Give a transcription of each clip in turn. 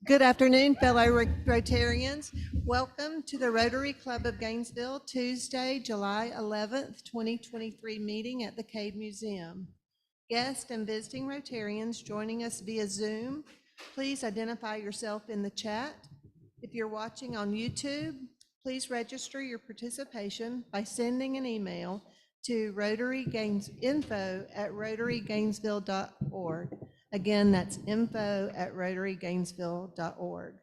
Good afternoon, fellow Rotarians. Welcome to the Rotary Club of Gainesville, Tuesday, July 11th, 2023 meeting at the Cade Museum. Guests and visiting Rotarians joining us via Zoom, please identify yourself in the chat. If you're watching on YouTube, please register your participation by sending an email to info@rotarygainesville.org. Again, that's info@rotarygainesville.org.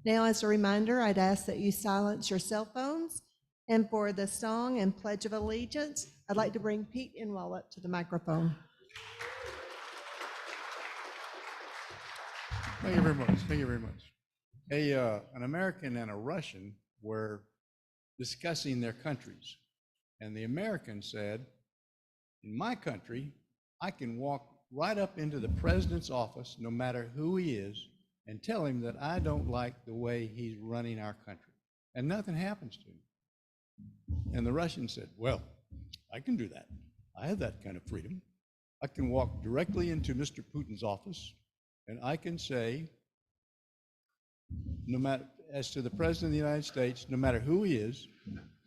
Now, as a reminder, I'd ask that you silence your cell phones. And for the song and Pledge of Allegiance, I'd like to bring Pete Inwall up to the microphone. Thank you very much. Thank you very much. An American and a Russian were discussing their countries. And the American said, in my country, I can walk right up into the president's office, no matter who he is, and tell him that I don't like the way he's running our country. And nothing happens to him. And the Russian said, well, I can do that. I have that kind of freedom. I can walk directly into Mr. Putin's office, and I can say, no matter, as to the President of the United States, no matter who he is,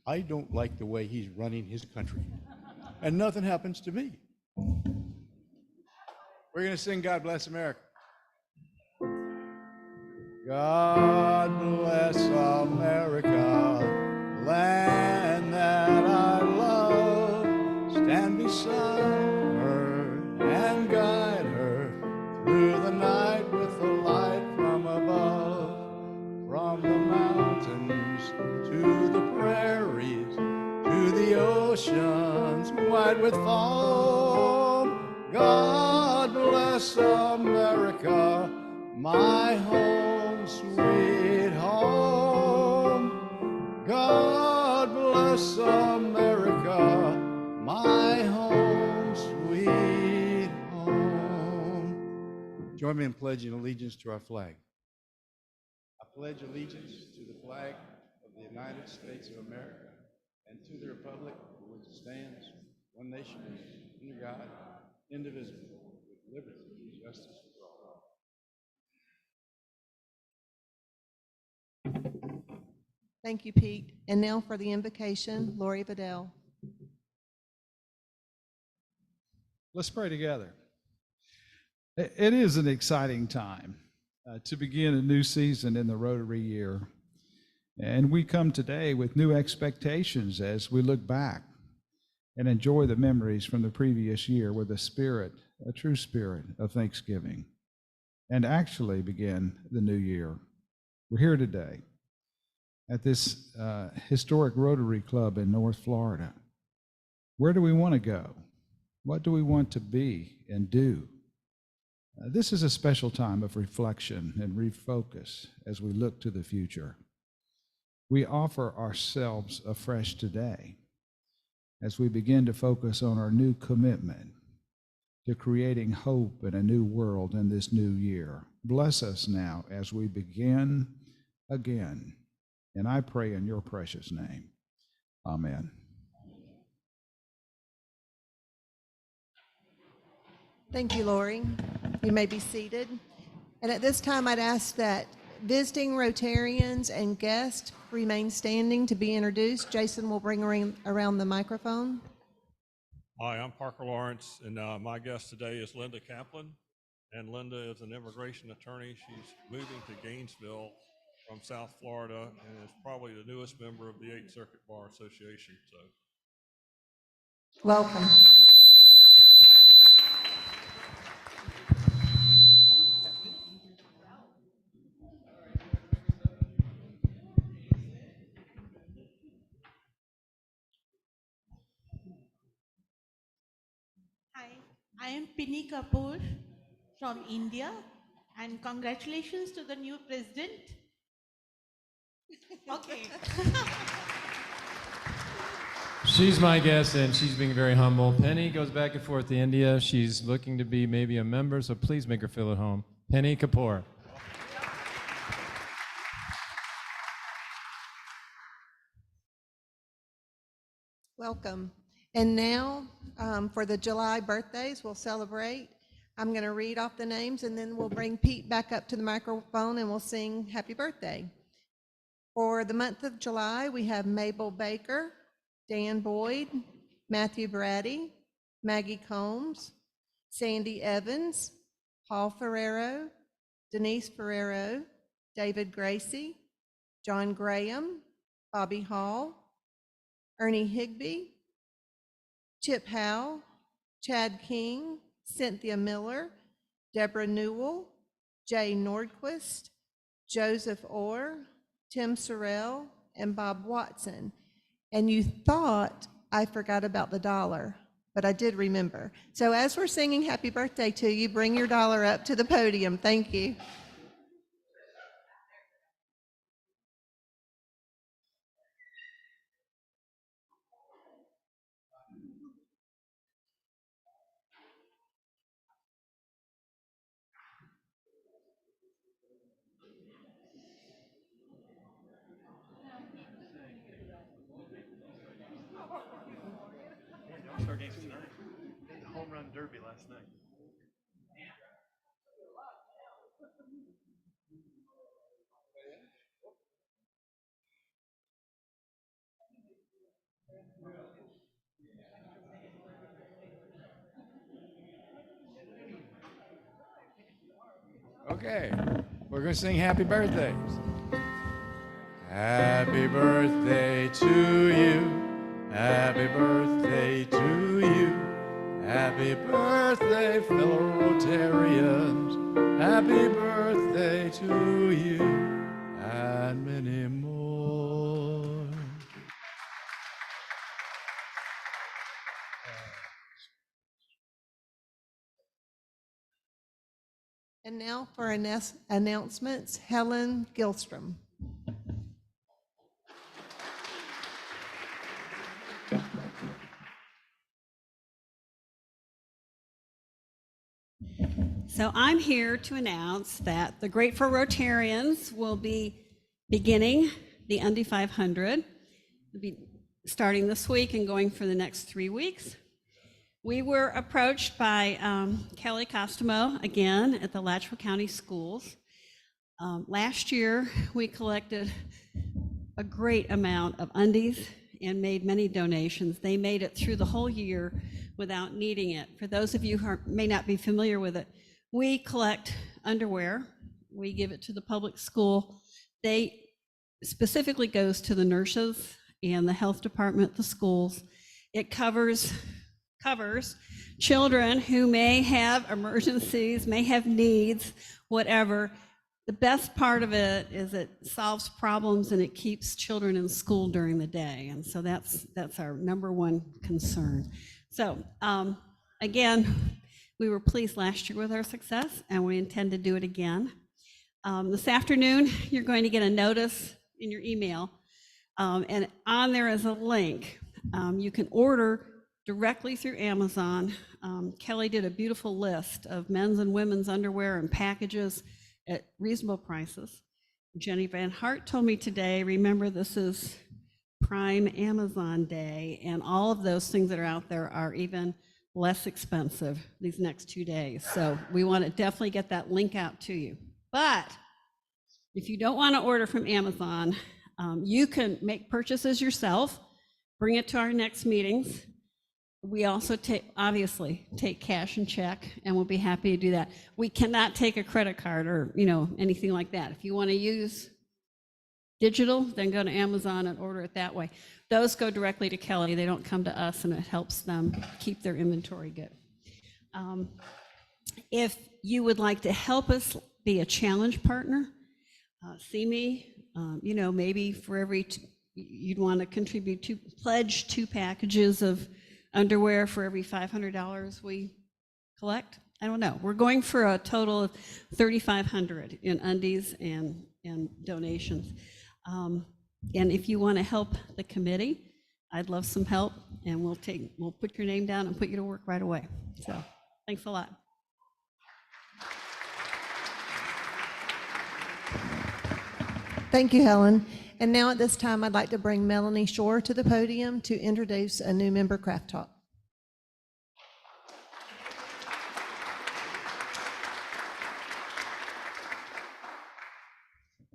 I don't like the way he's running his country. And nothing happens to me. We're going to sing God Bless America. God bless America, land that I love. Stand beside her and guide her through the night with the light from above. From the mountains to the prairies, to the oceans white with foam. God bless America, my home, sweet home. God bless America, my home, sweet home. Join me in pledging allegiance to our flag. I pledge allegiance to the flag of the United States of America and to the republic for which it stands, one nation, under God, indivisible, with liberty and justice for all. Thank you, Pete. And now for the invocation, Lori Vidal. Let's pray together. It is an exciting time to begin a new season in the Rotary year. And we come today with new expectations as we look back and enjoy the memories from the previous year with a true spirit of thanksgiving, and actually begin the new year. We're here today at this historic Rotary Club in North Florida. Where do we want to go? What do we want to be and do? This is a special time of reflection and refocus as we look to the future. We offer ourselves afresh today as we begin to focus on our new commitment to creating hope in a new world in this new year. Bless us now as we begin again. And I pray in your precious name. Amen. Thank you, Lori. You may be seated. And at this time, I'd ask that visiting Rotarians and guests remain standing to be introduced. Jason will bring around the microphone. Hi, I'm Parker Lawrence, and my guest today is Linda Kaplan. And Linda is an immigration attorney. She's moving to Gainesville from South Florida and is probably the newest member of the 8th Circuit Bar Association. So, welcome. I am Pinny Kapoor from India, and congratulations to the new president. Okay. She's my guest, and she's being very humble. Penny goes back and forth to India. She's looking to be maybe a member, so please make her feel at home. Penny Kapoor. Welcome. And now for the July birthdays, we'll celebrate I'm going to read off the names and then we'll bring Pete back up to the microphone and we'll sing happy birthday. For the month of July, we have Mabel Baker, Dan Boyd, Matthew Brady, Maggie Combs, Sandy Evans, Paul Ferrero, Denise Ferrero, David Gracie, John Graham, Bobby Hall, Ernie Higbee, Chip Howe, Chad King, Cynthia Miller, Deborah Newell, Jay Nordquist, Joseph Orr, Tim Sorrell, and Bob Watson. And you thought I forgot about the dollar, but I did remember. So as we're singing happy birthday to you, bring your dollar up to the podium. Thank you. All-Star game tonight. Hit the home run derby last night. Okay, we're going to sing happy birthdays. Happy birthday to you. Happy birthday to you. Happy birthday, fellow Rotarians. Happy birthday to you and many more. And now for announcements, Helen Gilstrom. So I'm here to announce that the Grateful Rotarians will be beginning the Undy 500. It'll be starting this week and going for the next 3 weeks. We were approached by Kelly Costomo again at the Alachua County Schools. Last year, we collected a great amount of undies and made many donations. They made it through the whole year without needing it. For those of you who may not be familiar with it, we collect underwear. We give it to the public school. They specifically goes to the nurses and the health department, the schools. It covers children who may have emergencies, may have needs, whatever. The best part of it is it solves problems and it keeps children in school during the day. And so that's our number one concern. So again, we were pleased last year with our success and we intend to do it again. This afternoon, you're going to get a notice in your email and on there is a link. You can order directly through Amazon. Kelly did a beautiful list of men's and women's underwear and packages at reasonable prices. Jenny Van Hart told me today, remember this is Prime Amazon Day, and all of those things that are out there are even less expensive these next 2 days. So we want to definitely get that link out to you. But if you don't want to order from Amazon, you can make purchases yourself, bring it to our next meetings. We also obviously take cash and check, and we'll be happy to do that. We cannot take a credit card or anything like that. If you want to use digital, then go to Amazon and order it that way. Those go directly to Kelly. They don't come to us, and it helps them keep their inventory good. If you would like to help us be a challenge partner, see me. Maybe for every you'd want to contribute pledge 2 packages of underwear for every $500 we collect. I don't know. We're going for a total of $3,500 in undies and donations. And if you want to help the committee, I'd love some help, and we'll put your name down and put you to work right away. So thanks a lot. Thank you, Helen. And now at this time, I'd like to bring Melanie Shore to the podium to introduce a new member, Craft Talk.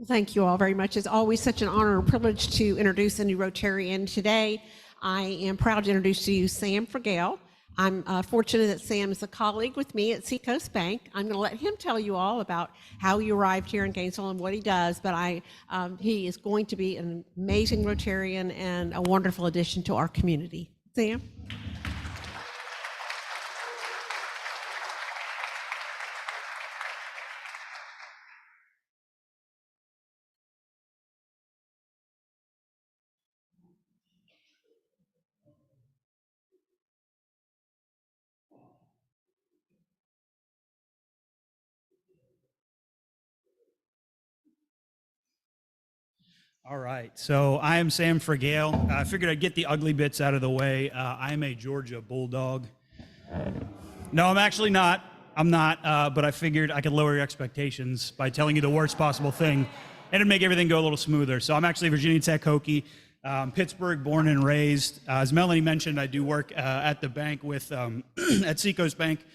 Thank you all very much. It's always such an honor and privilege to introduce a new Rotarian. Today, I am proud to introduce to you Sam Fergale. I'm fortunate that Sam is a colleague with me at Seacoast Bank. I'm going to let him tell you all about how he arrived here in Gainesville and what he does, but he is going to be an amazing Rotarian and a wonderful addition to our community. Sam? All right, so I am Sam Fergale. I figured I'd get the ugly bits out of the way. I am a Georgia Bulldog. No, I'm actually not. I'm not, but I figured I could lower your expectations by telling you the worst possible thing, and it'd make everything go a little smoother. So I'm actually a Virginia Tech Hokie, Pittsburgh born and raised. As Melanie mentioned, I do work at the bank with at Seacoast Bank.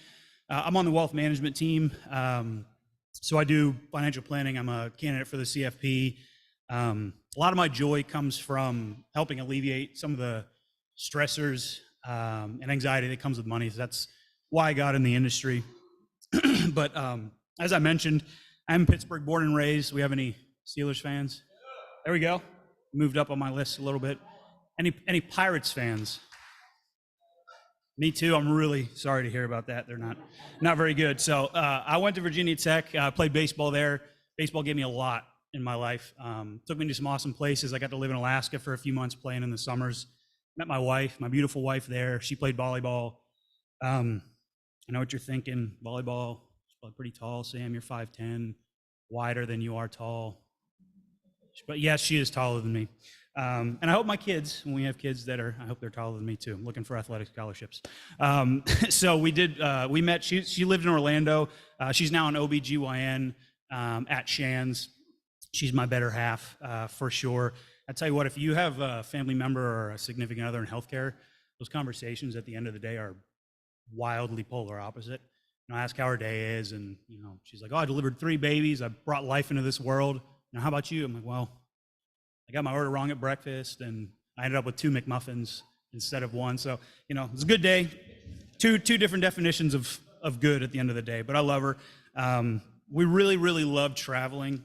I'm on the wealth management team, so I do financial planning. I'm a candidate for the CFP. A lot of my joy comes from helping alleviate some of the stressors and anxiety that comes with money. So that's why I got in the industry. But as I mentioned, I'm Pittsburgh born and raised. We have any Steelers fans? There we go. Moved up on my list a little bit. Any Pirates fans? Me too. I'm really sorry to hear about that. They're not very good. So I went to Virginia Tech, played baseball there. Baseball gave me a lot in my life. Took me to some awesome places. I got to live in Alaska for a few months playing in the summers. Met my wife, my beautiful wife there. She played volleyball. I know what you're thinking. Volleyball, she's probably pretty tall. Sam, you're 5'10", wider than you are tall. But yes, she is taller than me. And I hope my kids, when we have kids I hope they're taller than me too. I'm looking for athletic scholarships. So we met, she lived in Orlando. She's now an OBGYN at Shands. She's my better half, for sure. I tell you what, if you have a family member or a significant other in healthcare, those conversations at the end of the day are wildly polar opposite. I ask how her day is, and she's like, "Oh, I delivered 3 babies. I brought life into this world. Now, how about you?" I'm like, "Well, I got my order wrong at breakfast, and I ended up with 2 McMuffins instead of 1." So, it's a good day. Two different definitions of good at the end of the day, but I love her. We really, really love traveling.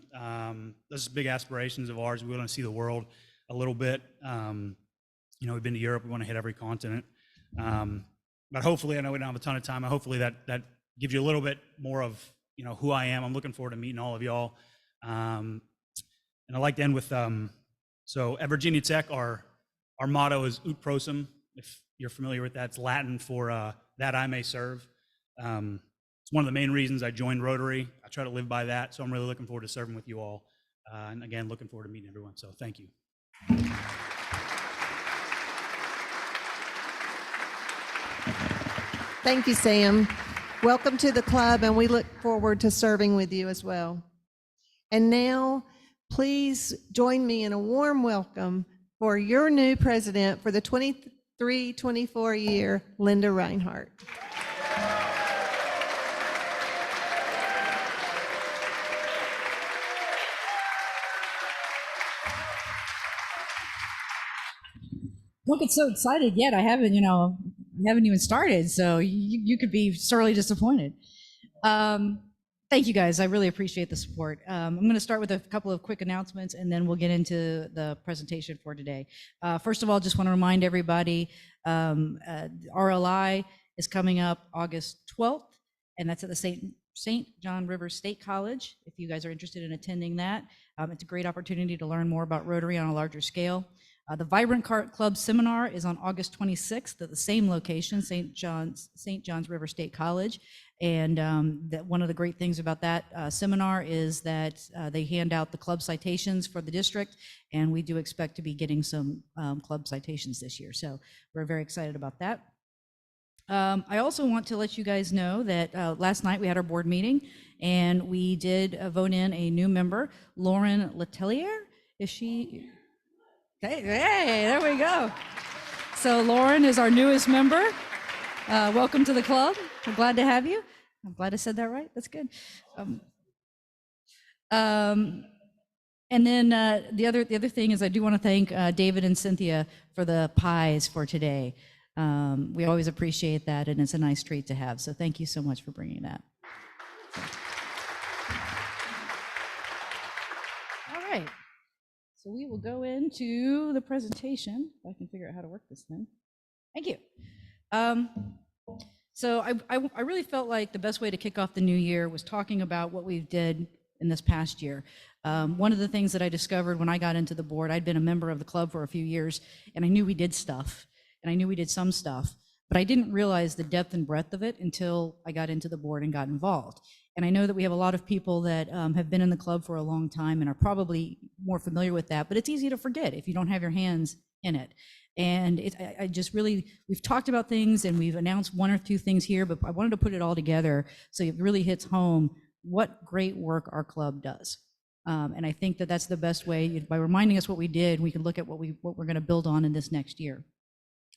Those are big aspirations of ours. We want to see the world a little bit. We've been to Europe. We want to hit every continent. But hopefully, I know we don't have a ton of time. Hopefully that gives you a little bit more of, who I am. I'm looking forward to meeting all of y'all. And I'd like to end with, so at Virginia Tech, our motto is Ut Prosim. If you're familiar with that, it's Latin for that I may serve. It's one of the main reasons I joined Rotary. I try to live by that, so I'm really looking forward to serving with you all. And again, looking forward to meeting everyone, so thank you. Thank you, Sam. Welcome to the club, and we look forward to serving with you as well. And now, please join me in a warm welcome for your new president for the 23-24 year, Linda Reinhardt. Don't get so excited yet. I haven't even started, so you could be sorely disappointed. Thank you guys. I really appreciate the support. I'm going to start with a couple of quick announcements, and then we'll get into the presentation for today. First of all, just want to remind everybody, RLI is coming up August 12th, and that's at the St. John River State College. If you guys are interested in attending that, it's a great opportunity to learn more about Rotary on a larger scale. The Vibrant Club Seminar is on August 26th at the same location, St. John's River State College. And that one of the great things about that seminar is that they hand out the club citations for the district, and we do expect to be getting some club citations this year. So we're very excited about that. I also want to let you guys know that last night we had our board meeting, and we did vote in a new member, Lauren Letelier. Is she? Hey, there we go. So Lauren is our newest member. Welcome to the club. We're glad to have you. I'm glad I said that right. That's good. And then the other thing is I do want to thank David and Cynthia for the pies for today. We always appreciate that, and it's a nice treat to have. So thank you so much for bringing that. All right. So we will go into the presentation. If I can figure out how to work this thing. Thank you. So I really felt like the best way to kick off the new year was talking about what we did in this past year. One of the things that I discovered when I got into the board, I'd been a member of the club for a few years, and I knew we did stuff, and I knew we did some stuff, but I didn't realize the depth and breadth of it until I got into the board and got involved. And I know that we have a lot of people that have been in the club for a long time and are probably more familiar with that, but it's easy to forget if you don't have your hands in it. And I just really, we've talked about things and we've announced one or two things here, but I wanted to put it all together so it really hits home what great work our club does. And I think that that's the best way. By reminding us what we did, we can look at what we're going to build on in this next year.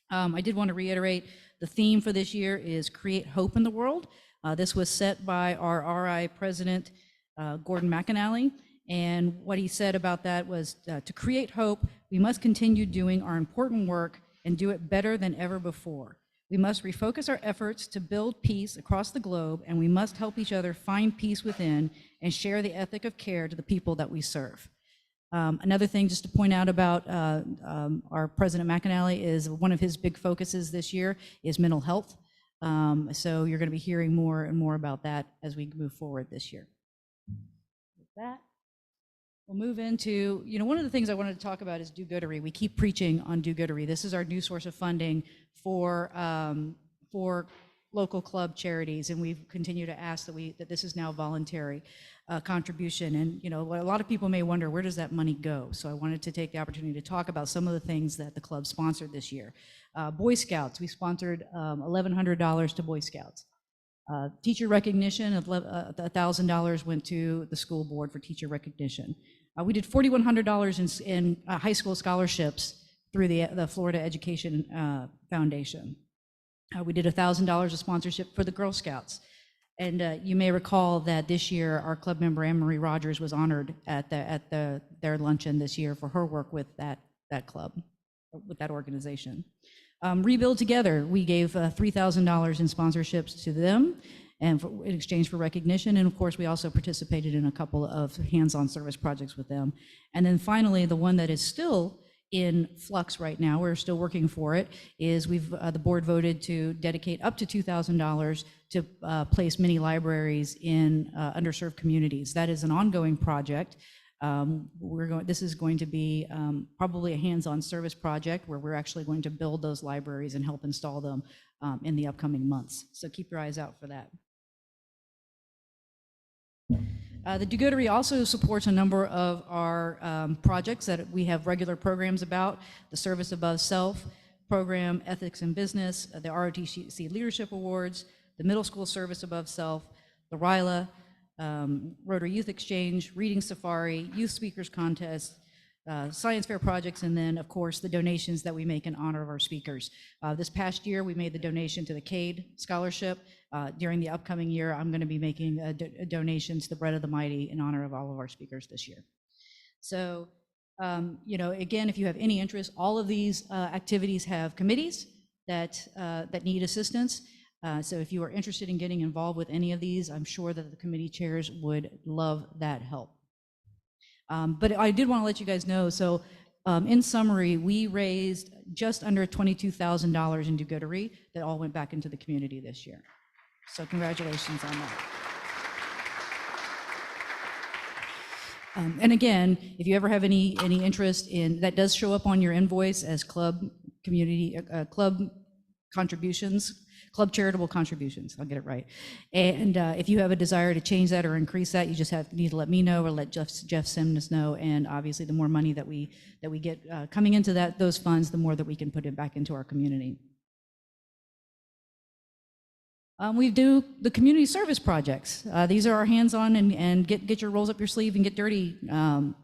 I did want to reiterate the theme for this year is create hope in the world. This was set by our RI president, Gordon McAnally. And what he said about that was to create hope, we must continue doing our important work and do it better than ever before. We must refocus our efforts to build peace across the globe, and we must help each other find peace within and share the ethic of care to the people that we serve. Another thing just to point out about our President McAnally is one of his big focuses this year is mental health. So you're going to be hearing more and more about that as we move forward this year. With that, we'll move into, one of the things I wanted to talk about is do-goodery. We keep preaching on do-goodery. This is our new source of funding for local club charities, and we've continued to ask that this is now voluntary contribution. And a lot of people may wonder, where does that money go? So I wanted to take the opportunity to talk about some of the things that the club sponsored this year. Boy Scouts, we sponsored $1,100 to Boy Scouts. Teacher recognition of $1,000 went to the school board for teacher recognition. We did $4,100 in high school scholarships through the Florida Education Foundation. We did $1,000 of sponsorship for the Girl Scouts. And you may recall that this year our club member Anne-Marie Rogers was honored at their luncheon this year for her work with that club, with that organization. Rebuild Together, we gave $3,000 in sponsorships to them and in exchange for recognition. And of course, we also participated in a couple of hands-on service projects with them. And then finally, the one that is still in flux right now, we're still working for it, is the board voted to dedicate up to $2,000 to place mini libraries in underserved communities. That is an ongoing project. This is going to be probably a hands-on service project where we're actually going to build those libraries and help install them in the upcoming months. So keep your eyes out for that. The do-goodery also supports a number of our projects that we have regular programs about: the Service Above Self program, Ethics in Business, the ROTC Leadership Awards, the Middle School Service Above Self, the RILA, Rotary Youth Exchange, Reading Safari, Youth Speakers Contest, Science Fair projects, and then, of course, the donations that we make in honor of our speakers. This past year, we made the donation to the CADE Scholarship. During the upcoming year, I'm going to be making a donation to the Bread of the Mighty in honor of all of our speakers this year. So, again, if you have any interest, all of these activities have committees that need assistance. So if you are interested in getting involved with any of these, I'm sure that the committee chairs would love that help. But I did want to let you guys know, so in summary, we raised just under $22,000 in do-goodery that all went back into the community this year. So congratulations on that. And again, if you ever have any interest in, that does show up on your invoice as club contributions, club charitable contributions, I'll get it right. And if you have a desire to change that or increase that, you just need to let me know or let Jeff Simmons know. And obviously the more money that we get coming into those funds, the more that we can put it back into our community. We do the community service projects. These are our hands-on and get your rolls up your sleeve and get dirty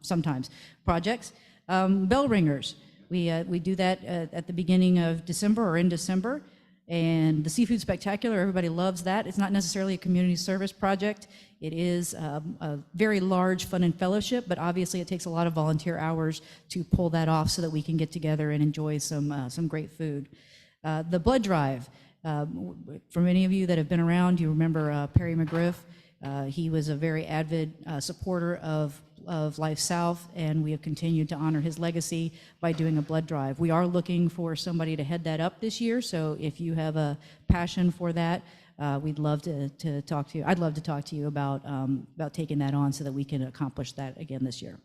sometimes projects. Bell ringers, we do that at the beginning of December or in December. And the Seafood Spectacular, everybody loves that. It's not necessarily a community service project. It is a very large fun and fellowship, but obviously it takes a lot of volunteer hours to pull that off so that we can get together and enjoy some great food. The blood drive, for many of you that have been around, you remember Perry McGriff. He was a very avid supporter of Life South, and we have continued to honor his legacy by doing a blood drive. We are looking for somebody to head that up this year, so if you have a passion for that, we'd love to talk to you. I'd love to talk to you about taking that on so that we can accomplish that again this year.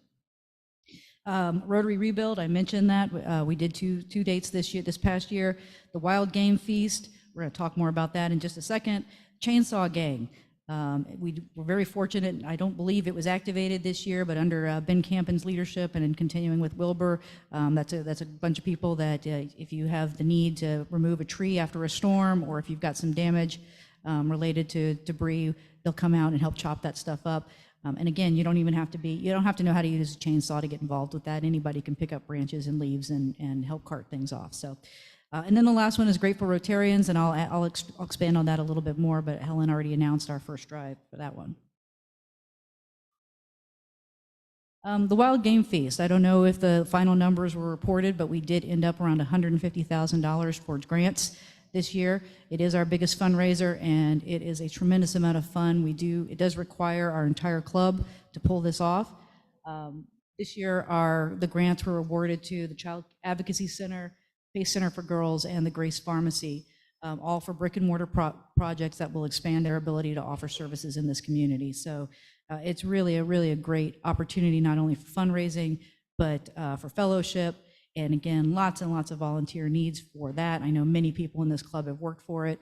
Rotary Rebuild, I mentioned that. We did two dates this past year. The Wild Game Feast, we're going to talk more about that in just a second. Chainsaw Gang. We were very fortunate. I don't believe it was activated this year, but under Ben Campin's leadership and in continuing with Wilbur, that's a bunch of people that if you have the need to remove a tree after a storm, or if you've got some damage related to debris, they'll come out and help chop that stuff up. And again, you don't have to know how to use a chainsaw to get involved with that. Anybody can pick up branches and leaves and help cart things off. So. And then the last one is Grateful Rotarians, and I'll expand on that a little bit more, but Helen already announced our first drive for that one. The Wild Game Feast, I don't know if the final numbers were reported, but we did end up around $150,000 towards grants this year. It is our biggest fundraiser, and it is a tremendous amount of fun. It does require our entire club to pull this off. This year, the grants were awarded to the Child Advocacy Center, Space Center for Girls, and the Grace Pharmacy, all for brick and mortar projects that will expand their ability to offer services in this community. So it's really a great opportunity, not only for fundraising, but for fellowship. And again, lots and lots of volunteer needs for that. I know many people in this club have worked for it.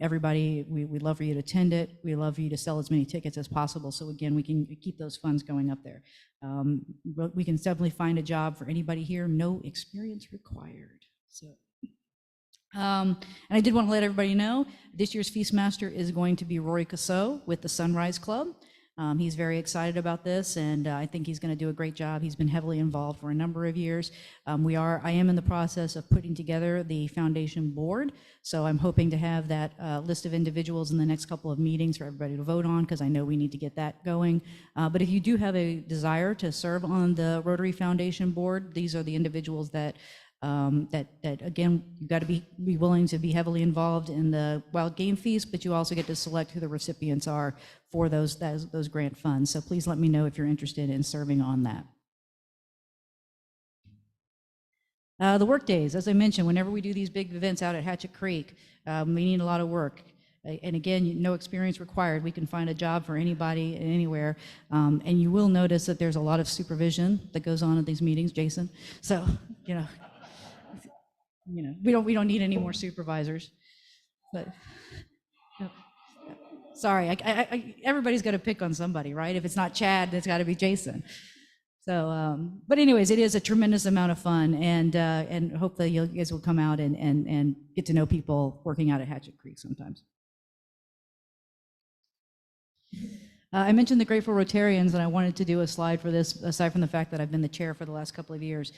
Everybody, we'd love for you to attend it. We'd love for you to sell as many tickets as possible. So again, we can keep those funds going up there. But we can definitely find a job for anybody here, no experience required. So, and I did want to let everybody know, this year's Feastmaster is going to be Rory Cassot with the Sunrise Club. He's very excited about this, and I think he's going to do a great job. He's been heavily involved for a number of years. I am in the process of putting together the foundation board, so I'm hoping to have that list of individuals in the next couple of meetings for everybody to vote on, because I know we need to get that going. But if you do have a desire to serve on the Rotary Foundation board, these are the individuals that again, you've got to be willing to be heavily involved in the Wild Game Feast, but you also get to select who the recipients are for those grant funds. So please let me know if you're interested in serving on that. The work days, as I mentioned, whenever we do these big events out at Hatchet Creek, we need a lot of work. And again, no experience required. We can find a job for anybody anywhere. And you will notice that there's a lot of supervision that goes on at these meetings, Jason. So, we don't need any more supervisors, but sorry, everybody's got to pick on somebody, right? If it's not Chad, it's got to be Jason. So, but anyways, it is a tremendous amount of fun, and hopefully you guys will come out and get to know people working out at Hatchet Creek sometimes. I mentioned the Grateful Rotarians, and I wanted to do a slide for this, aside from the fact that I've been the chair for the last couple of years.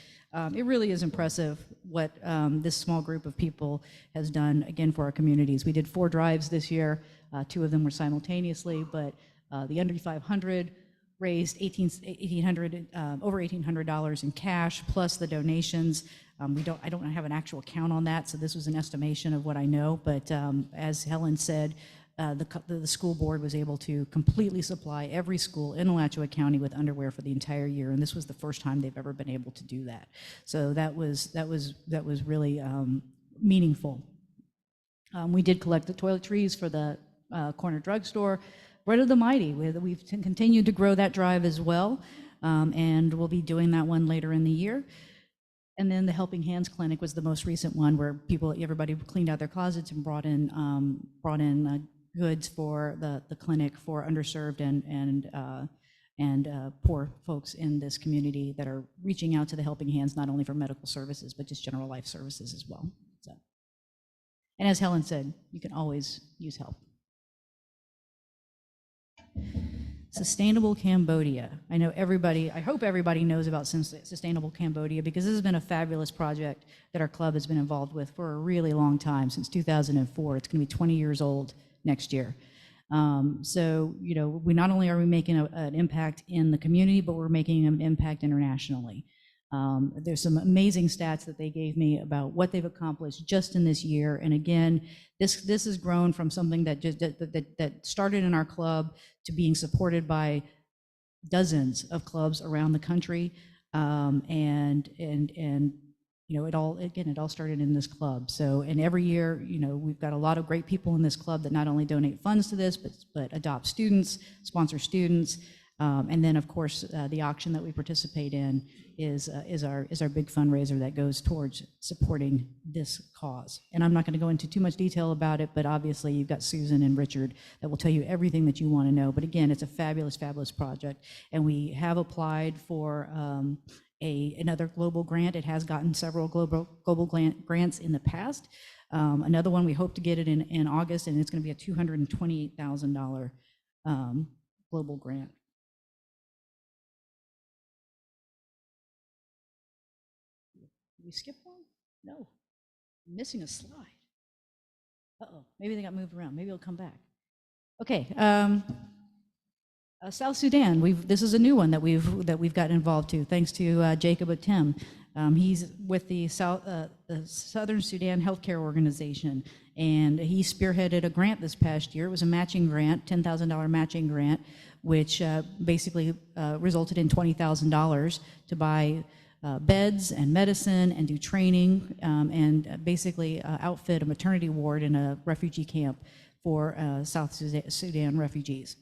It really is impressive what this small group of people has done, again, for our communities. We did 4 drives this year. 2 of them were simultaneously, but the under 500 raised over $1,800 in cash, plus the donations. I don't have an actual count on that, so this was an estimation of what I know, but as Helen said, the school board was able to completely supply every school in Alachua County with underwear for the entire year, and this was the first time they've ever been able to do that. So that was really meaningful. We did collect the toiletries for the corner drugstore. Bread of the Mighty, we've continued to grow that drive as well, and we'll be doing that one later in the year. And then the Helping Hands Clinic was the most recent one, where everybody cleaned out their closets and brought in goods for the clinic for underserved and poor folks in this community that are reaching out to the Helping Hands, not only for medical services, but just general life services as well. So, and as Helen said, you can always use help. Sustainable Cambodia. I know everybody, I hope everybody knows about Sustainable Cambodia because this has been a fabulous project that our club has been involved with for a really long time, since 2004. It's going to be 20 years old next year. So, you know, we not only are we making an impact in the community, but we're making an impact internationally. There's some amazing stats that they gave me about what they've accomplished just in this year. And again, this has grown from something that just that started in our club to being supported by dozens of clubs around the country. And you know, it all started in this club. So, and every year, you know, we've got a lot of great people in this club that not only donate funds to this, but adopt students, sponsor students. And then, of course, the auction that we participate in is our big fundraiser that goes towards supporting this cause. And I'm not going to go into too much detail about it, but obviously you've got Susan and Richard that will tell you everything that you want to know. But again, it's a fabulous, fabulous project. And we have applied for another global grant. It has gotten several global grants in the past. Another one, we hope to get it in August, and it's going to be a $228,000 global grant. Did we skip one? No. I'm missing a slide. Uh-oh, maybe they got moved around. Maybe it'll come back. Okay, South Sudan. This is a new one that we've gotten involved to, thanks to Jacob Atem. He's with the Southern Sudan Healthcare Organization, and he spearheaded a grant this past year. It was a matching grant, $10,000 matching grant, which basically resulted in $20,000 to buy beds and medicine and do training and basically outfit a maternity ward in a refugee camp for South Sudan refugees.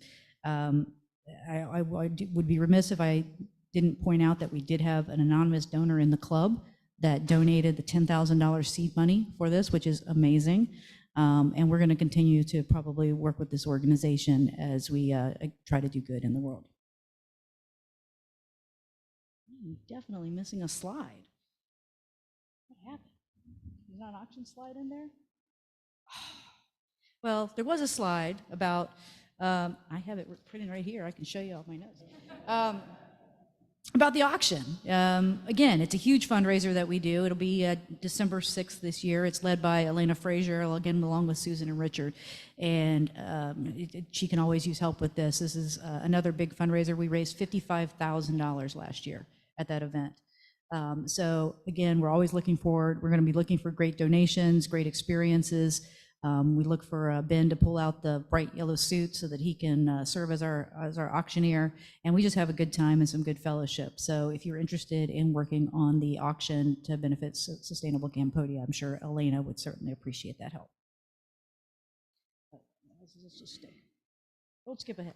I would be remiss if I didn't point out that we did have an anonymous donor in the club that donated the $10,000 seed money for this, which is amazing. And we're going to continue to probably work with this organization as we try to do good in the world. I'm definitely missing a slide. What happened? There's not an auction slide in there? Well, there was a slide about, I have it printed right here. I can show you all my notes. About the auction. Again, it's a huge fundraiser that we do. It'll be December 6th this year. It's led by Elena Frazier, again, along with Susan and Richard. And she can always use help with this. This is another big fundraiser. We raised $55,000 last year at that event. So again, we're always looking forward. We're going to be looking for great donations, great experiences. We look for Ben to pull out the bright yellow suit so that he can serve as our auctioneer, and we just have a good time and some good fellowship. So if you're interested in working on the auction to benefit Sustainable Cambodia, I'm sure Elena would certainly appreciate that help. Let's just stay. Don't skip ahead.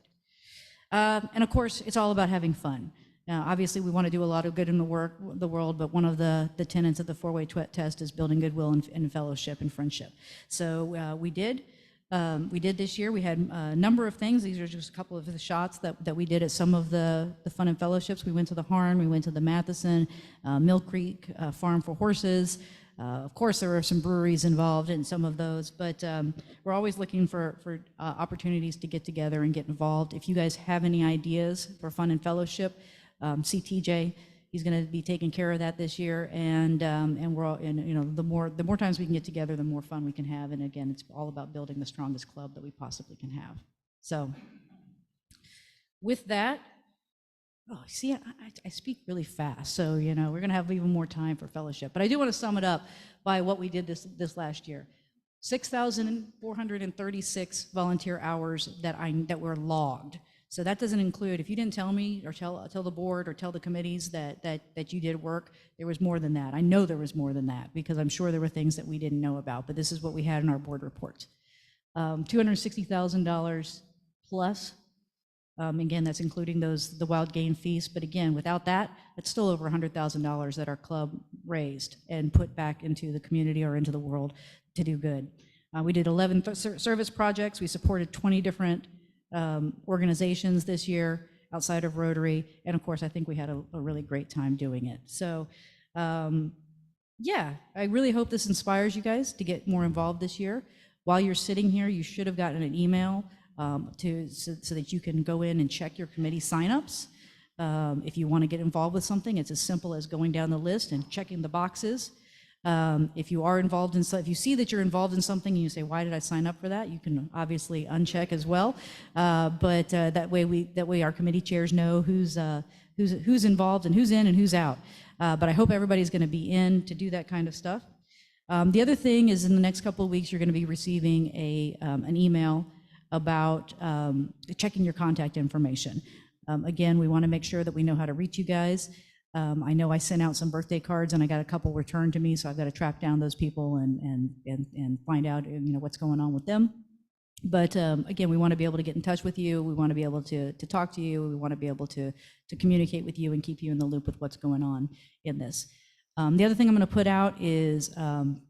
And of course, it's all about having fun. Now, obviously, we want to do a lot of good in the world, but one of the tenets of the four-way test is building goodwill and fellowship and friendship. So we did this year. We had a number of things. These are just a couple of the shots that we did at some of the fun and fellowships. We went to the Harn, we went to the Matheson, Mill Creek Farm for Horses. Of course, there were some breweries involved in some of those, but we're always looking for opportunities to get together and get involved. If you guys have any ideas for fun and fellowship, see TJ. He's going to be taking care of that this year, and we're all, and you know, the more times we can get together, the more fun we can have. And again, it's all about building the strongest club that we possibly can have. So, with that, oh, see, I speak really fast, so you know we're going to have even more time for fellowship. But I do want to sum it up by what we did this last year: 6,436 volunteer hours that were logged. So that doesn't include, if you didn't tell me or tell the board or tell the committees that you did work, there was more than that. I know there was more than that because I'm sure there were things that we didn't know about, but this is what we had in our board report. $260,000 plus. Again, that's including the wild game feast, but again, without that, it's still over $100,000 that our club raised and put back into the community or into the world to do good. We did 11 service projects. We supported 20 different organizations this year outside of Rotary, and of course I think we had a really great time doing it. So yeah, I really hope this inspires you guys to get more involved this year. While you're sitting here, you should have gotten an email so that you can go in and check your committee signups. If you want to get involved with something, it's as simple as going down the list and checking the boxes. If you are involved in, if you see that you're involved in something and you say, "Why did I sign up for that?" You can obviously uncheck as well. But that way our committee chairs know who's involved and who's in and who's out. But I hope everybody's going to be in to do that kind of stuff. The other thing is, in the next couple of weeks, you're going to be receiving an email about checking your contact information. Again, we want to make sure that we know how to reach you guys. I know I sent out some birthday cards and I got a couple returned to me, so I've got to track down those people and find out what's going on with them. But again, we want to be able to get in touch with you. We want to be able to talk to you. We want to be able to communicate with you and keep you in the loop with what's going on in this. The other thing I'm going to put out is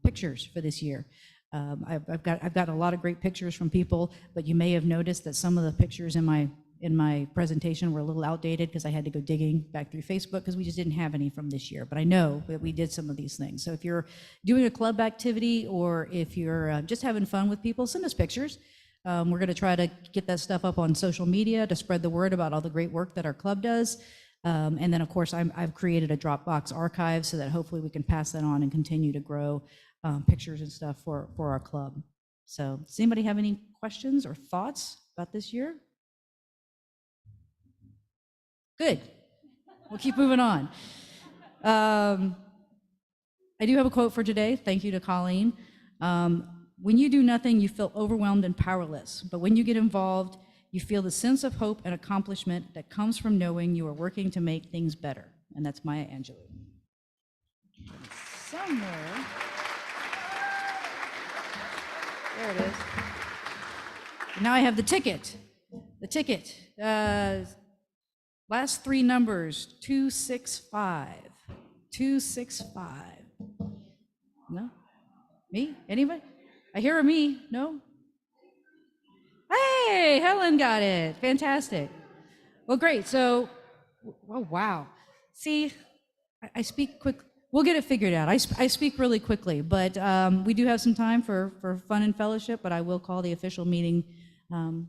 pictures for this year. I've got a lot of great pictures from people, but you may have noticed that some of the pictures in my presentation were a little outdated because I had to go digging back through Facebook because we just didn't have any from this year. But I know that we did some of these things. So if you're doing a club activity or if you're just having fun with people, send us pictures. We're going to try to get that stuff up on social media to spread the word about all the great work that our club does. And then, of course, I've created a Dropbox archive so that hopefully we can pass that on and continue to grow pictures and stuff for our club. So does anybody have any questions or thoughts about this year? Good. We'll keep moving on. I do have a quote for today. Thank you to Colleen. When you do nothing, you feel overwhelmed and powerless. But when you get involved, you feel the sense of hope and accomplishment that comes from knowing you are working to make things better. And that's Maya Angelou. Somewhere. There it is. Now I have the ticket. The ticket. Last three numbers, 265. 265. No? Me? Anybody? I hear a me. No? Hey, Helen got it. Fantastic. Well, great. So, oh, wow. See, I speak quick. We'll get it figured out. I speak really quickly, but we do have some time for fun and fellowship, but I will call the official meeting done.